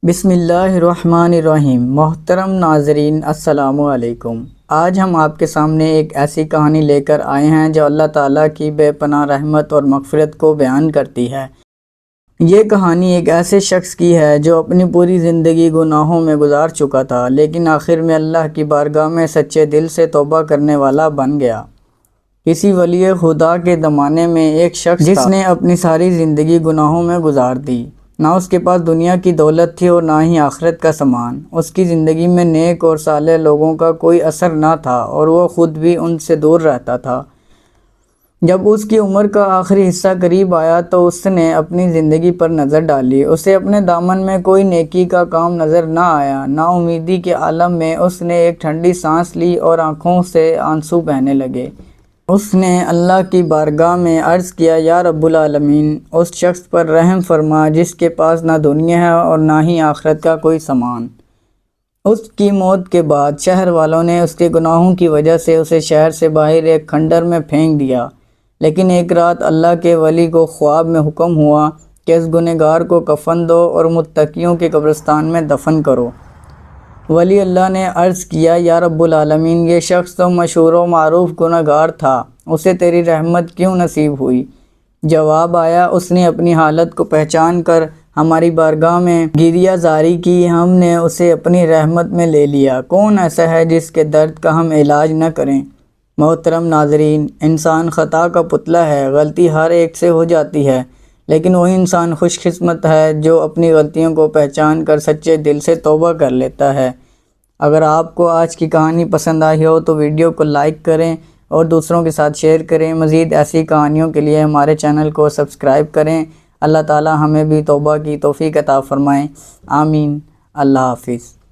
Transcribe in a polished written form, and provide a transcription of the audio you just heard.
بسم اللہ الرحمن الرحیم۔ محترم ناظرین السلام علیکم۔ آج ہم آپ کے سامنے ایک ایسی کہانی لے کر آئے ہیں جو اللہ تعالیٰ کی بے پناہ رحمت اور مغفرت کو بیان کرتی ہے۔ یہ کہانی ایک ایسے شخص کی ہے جو اپنی پوری زندگی گناہوں میں گزار چکا تھا، لیکن آخر میں اللہ کی بارگاہ میں سچے دل سے توبہ کرنے والا بن گیا۔ کسی ولی خدا کے زمانے میں ایک شخص جس نے اپنی ساری زندگی گناہوں میں گزار دی۔ نہ اس کے پاس دنیا کی دولت تھی اور نہ ہی آخرت کا سامان۔ اس کی زندگی میں نیک اور صالح لوگوں کا کوئی اثر نہ تھا اور وہ خود بھی ان سے دور رہتا تھا۔ جب اس کی عمر کا آخری حصہ قریب آیا تو اس نے اپنی زندگی پر نظر ڈالی۔ اسے اپنے دامن میں کوئی نیکی کا کام نظر نہ آیا۔ نا امیدی کے عالم میں اس نے ایک ٹھنڈی سانس لی اور آنکھوں سے آنسو بہنے لگے۔ اس نے اللہ کی بارگاہ میں عرض کیا، یا رب العالمین، اس شخص پر رحم فرما جس کے پاس نہ دنیا ہے اور نہ ہی آخرت کا کوئی سامان۔ اس کی موت کے بعد شہر والوں نے اس کے گناہوں کی وجہ سے اسے شہر سے باہر ایک کھنڈر میں پھینک دیا، لیکن ایک رات اللہ کے ولی کو خواب میں حکم ہوا کہ اس گنہگار کو کفن دو اور متقیوں کے قبرستان میں دفن کرو۔ ولی اللہ نے عرض کیا، یا رب العالمین، یہ شخص تو مشہور و معروف گنہگار تھا، اسے تیری رحمت کیوں نصیب ہوئی؟ جواب آیا، اس نے اپنی حالت کو پہچان کر ہماری بارگاہ میں گریہ زاری کی، ہم نے اسے اپنی رحمت میں لے لیا۔ کون ایسا ہے جس کے درد کا ہم علاج نہ کریں؟ محترم ناظرین، انسان خطا کا پتلا ہے، غلطی ہر ایک سے ہو جاتی ہے، لیکن وہی انسان خوش قسمت ہے جو اپنی غلطیوں کو پہچان کر سچے دل سے توبہ کر لیتا ہے۔ اگر آپ کو آج کی کہانی پسند آئی ہو تو ویڈیو کو لائک کریں اور دوسروں کے ساتھ شیئر کریں۔ مزید ایسی کہانیوں کے لیے ہمارے چینل کو سبسکرائب کریں۔ اللہ تعالی ہمیں بھی توبہ کی توفیق عطا فرمائیں۔ آمین۔ اللہ حافظ۔